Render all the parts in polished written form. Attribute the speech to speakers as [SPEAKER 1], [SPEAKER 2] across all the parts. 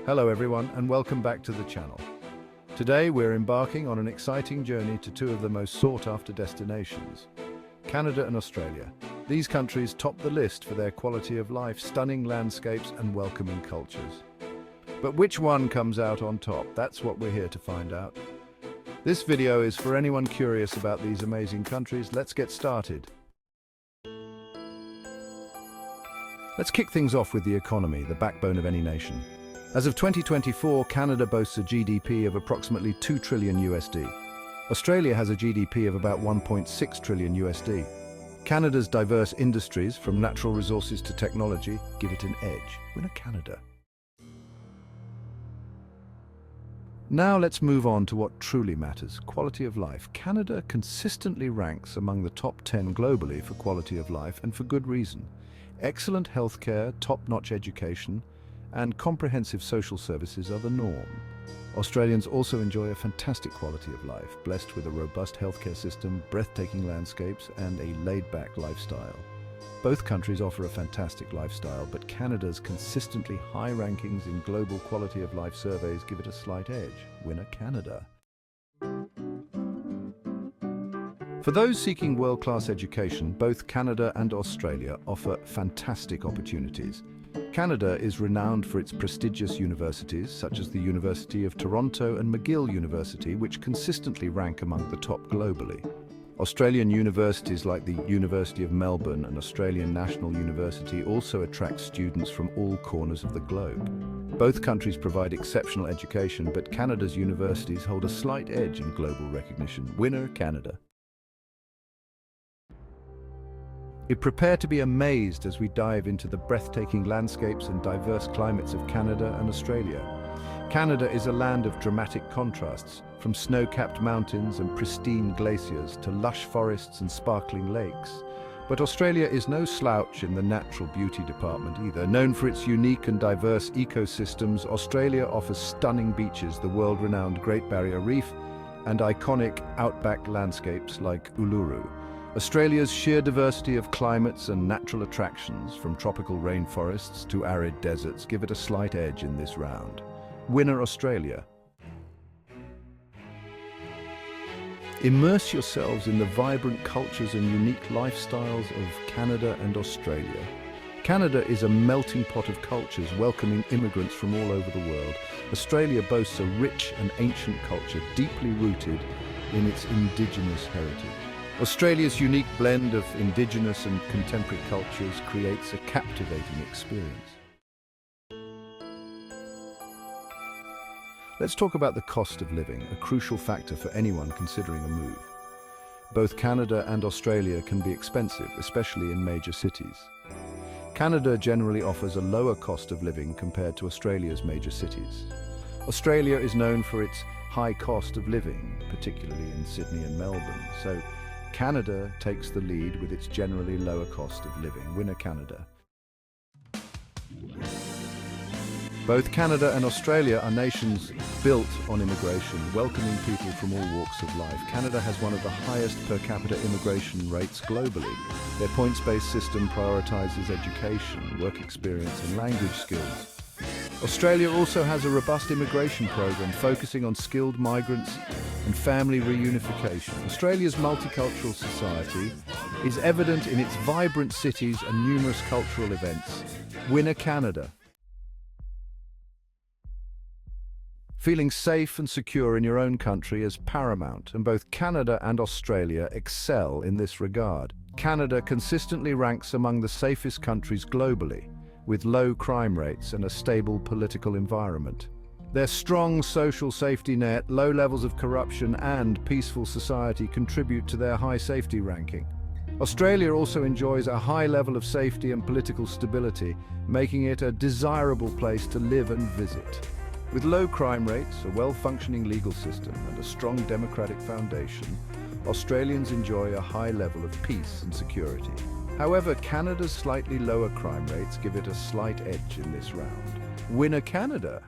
[SPEAKER 1] Hello everyone and welcome back to the channel. Today we're embarking on an exciting journey to two of the most sought-after destinations, Canada and Australia. These countries top the list for their quality of life, stunning landscapes and welcoming cultures. But which one comes out on top? That's what we're here to find out. This video is for anyone curious about these amazing countries. Let's get started. Let's kick things off with the economy, the backbone of any nation. As of 2024, Canada boasts a GDP of approximately 2 trillion USD. Australia has a GDP of about 1.6 trillion USD. Canada's diverse industries, from natural resources to technology, give it an edge. Winner Canada. Now let's move on to what truly matters, quality of life. Canada consistently ranks among the top 10 globally for quality of life, and for good reason. Excellent healthcare, top-notch education, and comprehensive social services are the norm. Australians also enjoy a fantastic quality of life, blessed with a robust healthcare system, breathtaking landscapes, and a laid-back lifestyle. Both countries offer a fantastic lifestyle, but Canada's consistently high rankings in global quality of life surveys give it a slight edge. Winner Canada. For those seeking world-class education, both Canada and Australia offer fantastic opportunities. Canada is renowned for its prestigious universities, such as the University of Toronto and McGill University, which consistently rank among the top globally. Australian universities like the University of Melbourne and Australian National University also attract students from all corners of the globe. Both countries provide exceptional education, but Canada's universities hold a slight edge in global recognition. Winner Canada. Prepare to be amazed as we dive into the breathtaking landscapes and diverse climates of Canada and Australia. Canada is a land of dramatic contrasts, from snow-capped mountains and pristine glaciers to lush forests and sparkling lakes. But Australia is no slouch in the natural beauty department either. Known for its unique and diverse ecosystems, Australia offers stunning beaches, the world-renowned Great Barrier Reef, and iconic outback landscapes like Uluru. Australia's sheer diversity of climates and natural attractions, from tropical rainforests to arid deserts, give it a slight edge in this round. Winner Australia. Immerse yourselves in the vibrant cultures and unique lifestyles of Canada and Australia. Canada is a melting pot of cultures, welcoming immigrants from all over the world. Australia boasts a rich and ancient culture, deeply rooted in its Indigenous heritage. Australia's unique blend of Indigenous and contemporary cultures creates a captivating experience. Let's talk about the cost of living, a crucial factor for anyone considering a move. Both Canada and Australia can be expensive, especially in major cities. Canada generally offers a lower cost of living compared to Australia's major cities. Australia is known for its high cost of living, particularly in Sydney and Melbourne, so Canada takes the lead with its generally lower cost of living. Winner Canada. Both Canada and Australia are nations built on immigration, welcoming people from all walks of life. Canada has one of the highest per capita immigration rates globally. Their points-based system prioritizes education, work experience, and language skills. Australia also has a robust immigration program focusing on skilled migrants and family reunification. Australia's multicultural society is evident in its vibrant cities and numerous cultural events. Winner Canada. Feeling safe and secure in your own country is paramount, and both Canada and Australia excel in this regard. Canada consistently ranks among the safest countries globally, with low crime rates and a stable political environment. Their strong social safety net, low levels of corruption, and peaceful society contribute to their high safety ranking. Australia also enjoys a high level of safety and political stability, making it a desirable place to live and visit. With low crime rates, a well-functioning legal system, and a strong democratic foundation, Australians enjoy a high level of peace and security. However, Canada's slightly lower crime rates give it a slight edge in this round. Winner Canada.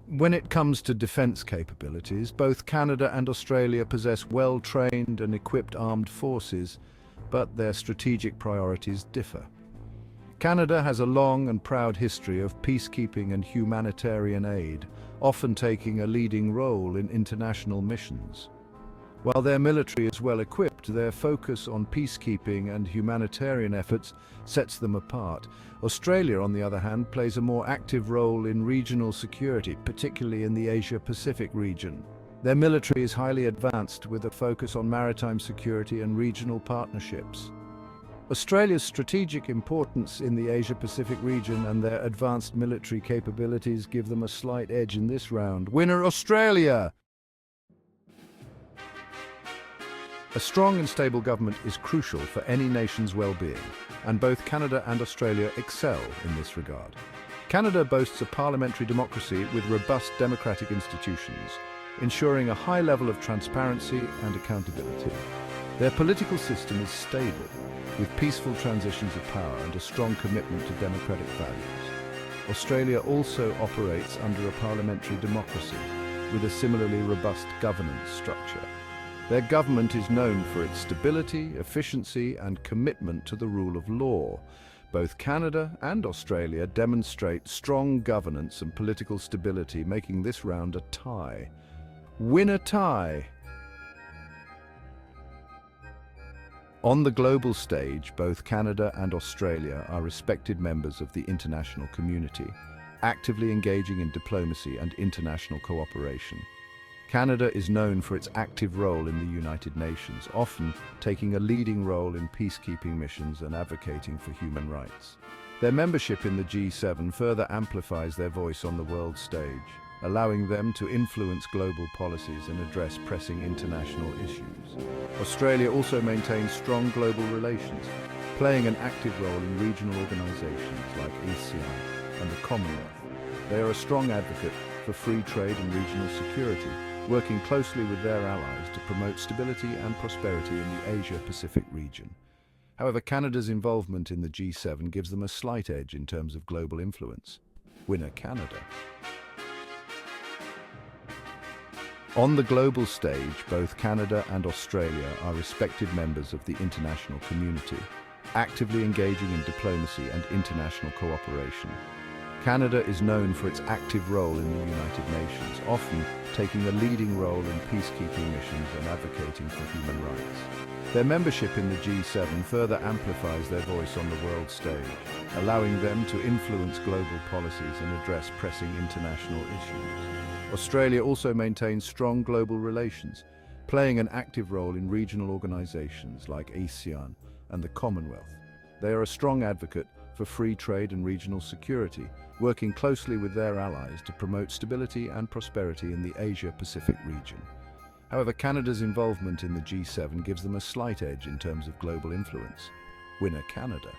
[SPEAKER 1] When it comes to defense capabilities, both Canada and Australia possess well-trained and equipped armed forces, but their strategic priorities differ. Canada has a long and proud history of peacekeeping and humanitarian aid, often taking a leading role in international missions. While their military is well equipped, their focus on peacekeeping and humanitarian efforts sets them apart. Australia, on the other hand, plays a more active role in regional security, particularly in the Asia-Pacific region. Their military is highly advanced, with a focus on maritime security and regional partnerships. Australia's strategic importance in the Asia-Pacific region and their advanced military capabilities give them a slight edge in this round. Winner Australia! A strong and stable government is crucial for any nation's well-being, and both Canada and Australia excel in this regard. Canada boasts a parliamentary democracy with robust democratic institutions, ensuring a high level of transparency and accountability. Their political system is stable, with peaceful transitions of power and a strong commitment to democratic values. Australia also operates under a parliamentary democracy, with a similarly robust governance structure. Their government is known for its stability, efficiency, and commitment to the rule of law. Both Canada and Australia demonstrate strong governance and political stability, making this round a tie. Winner tie! On the global stage, both Canada and Australia are respected members of the international community, actively engaging in diplomacy and international cooperation. Canada is known for its active role in the United Nations, often taking a leading role in peacekeeping missions and advocating for human rights. Their membership in the G7 further amplifies their voice on the world stage, allowing them to influence global policies and address pressing international issues. Australia also maintains strong global relations, playing an active role in regional organisations like ASEAN and the Commonwealth. They are a strong advocate for free trade and regional security, working closely with their allies to promote stability and prosperity in the Asia-Pacific region. However, Canada's involvement in the G7 gives them a slight edge in terms of global influence. Winner Canada. On the global stage, both Canada and Australia are respected members of the international community, actively engaging in diplomacy and international cooperation. Canada is known for its active role in the United Nations, often taking a leading role in peacekeeping missions and advocating for human rights. Their membership in the G7 further amplifies their voice on the world stage, allowing them to influence global policies and address pressing international issues. Australia also maintains strong global relations, playing an active role in regional organisations like ASEAN and the Commonwealth. They are a strong advocate for free trade and regional security, working closely with their allies to promote stability and prosperity in the Asia-Pacific region. However, Canada's involvement in the G7 gives them a slight edge in terms of global influence. Winner Canada.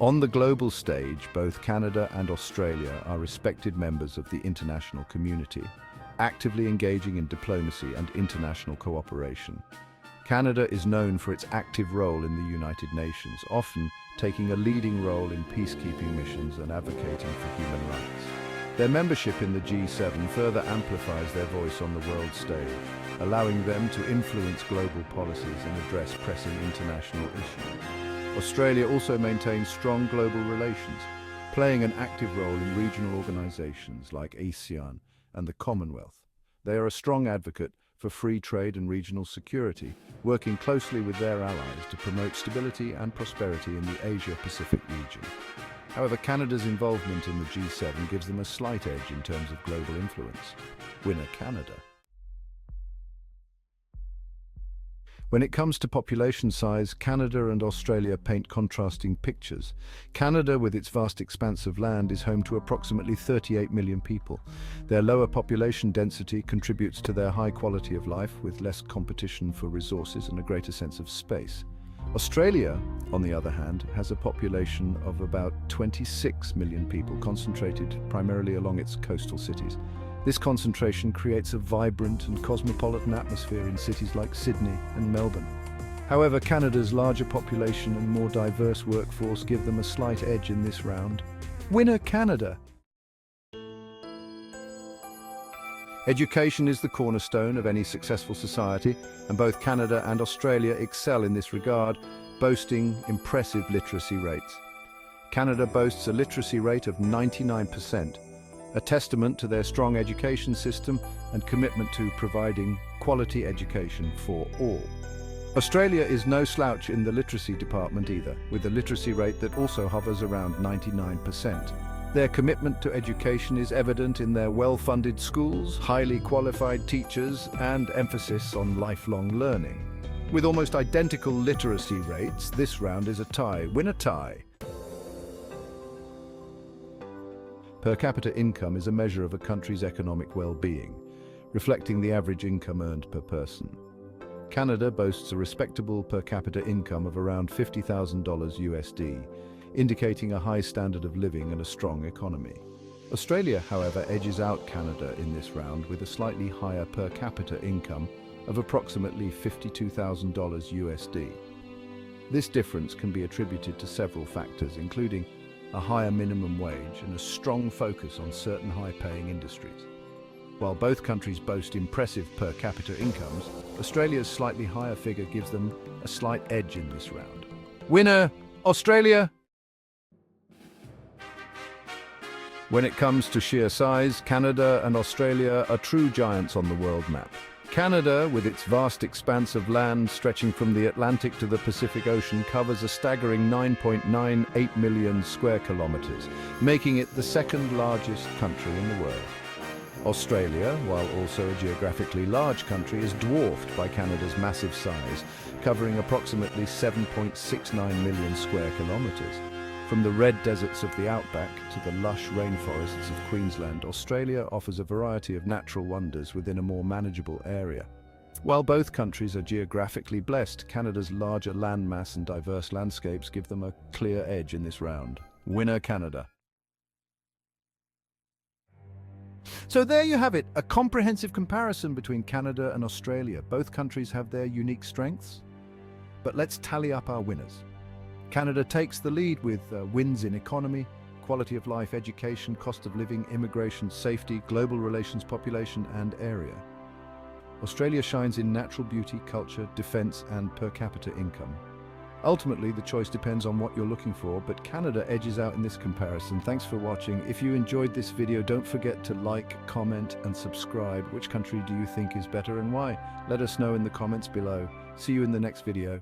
[SPEAKER 1] On the global stage, both Canada and Australia are respected members of the international community, actively engaging in diplomacy and international cooperation. Canada is known for its active role in the United Nations, often taking a leading role in peacekeeping missions and advocating for human rights. Their membership in the G7 further amplifies their voice on the world stage, allowing them to influence global policies and address pressing international issues. Australia also maintains strong global relations, playing an active role in regional organisations like ASEAN and the Commonwealth. They are a strong advocate for free trade and regional security, working closely with their allies to promote stability and prosperity in the Asia-Pacific region. However, Canada's involvement in the G7 gives them a slight edge in terms of global influence. Winner Canada. When it comes to population size, Canada and Australia paint contrasting pictures. Canada, with its vast expanse of land, is home to approximately 38 million people. Their lower population density contributes to their high quality of life, with less competition for resources and a greater sense of space. Australia, on the other hand, has a population of about 26 million people, concentrated primarily along its coastal cities. This concentration creates a vibrant and cosmopolitan atmosphere in cities like Sydney and Melbourne. However, Canada's larger population and more diverse workforce give them a slight edge in this round. Winner Canada! Education is the cornerstone of any successful society, and both Canada and Australia excel in this regard. boasting impressive literacy rates. Canada boasts a literacy rate of 99%, a testament to their strong education system and commitment to providing quality education for all. Australia is no slouch in the literacy department either, with a literacy rate that also hovers around 99%. Their commitment to education is evident in their well-funded schools, highly qualified teachers, and emphasis on lifelong learning. With almost identical literacy rates, this round is a tie. Win a tie. Per capita income is a measure of a country's economic well-being, reflecting the average income earned per person. Canada boasts a respectable per capita income of around $50,000 USD, indicating a high standard of living and a strong economy. Australia, however, edges out Canada in this round with a slightly higher per capita income of approximately $52,000 USD. This difference can be attributed to several factors, including a higher minimum wage and a strong focus on certain high-paying industries. While both countries boast impressive per capita incomes, Australia's slightly higher figure gives them a slight edge in this round. Winner, Australia! When it comes to sheer size, Canada and Australia are true giants on the world map. Canada, with its vast expanse of land stretching from the Atlantic to the Pacific Ocean, covers a staggering 9.98 million square kilometers, making it the second largest country in the world. Australia, while also a geographically large country, is dwarfed by Canada's massive size, covering approximately 7.69 million square kilometers. From the red deserts of the outback to the lush rainforests of Queensland, Australia offers a variety of natural wonders within a more manageable area. While both countries are geographically blessed, Canada's larger landmass and diverse landscapes give them a clear edge in this round. Winner, Canada. So there you have it, a comprehensive comparison between Canada and Australia. Both countries have their unique strengths, but let's tally up our winners. Canada takes the lead with wins in economy, quality of life, education, cost of living, immigration, safety, global relations, population, and area. Australia shines in natural beauty, culture, defense, and per capita income. Ultimately, the choice depends on what you're looking for, but Canada edges out in this comparison. Thanks for watching. If you enjoyed this video, don't forget to like, comment, and subscribe. Which country do you think is better and why? Let us know in the comments below. See you in the next video.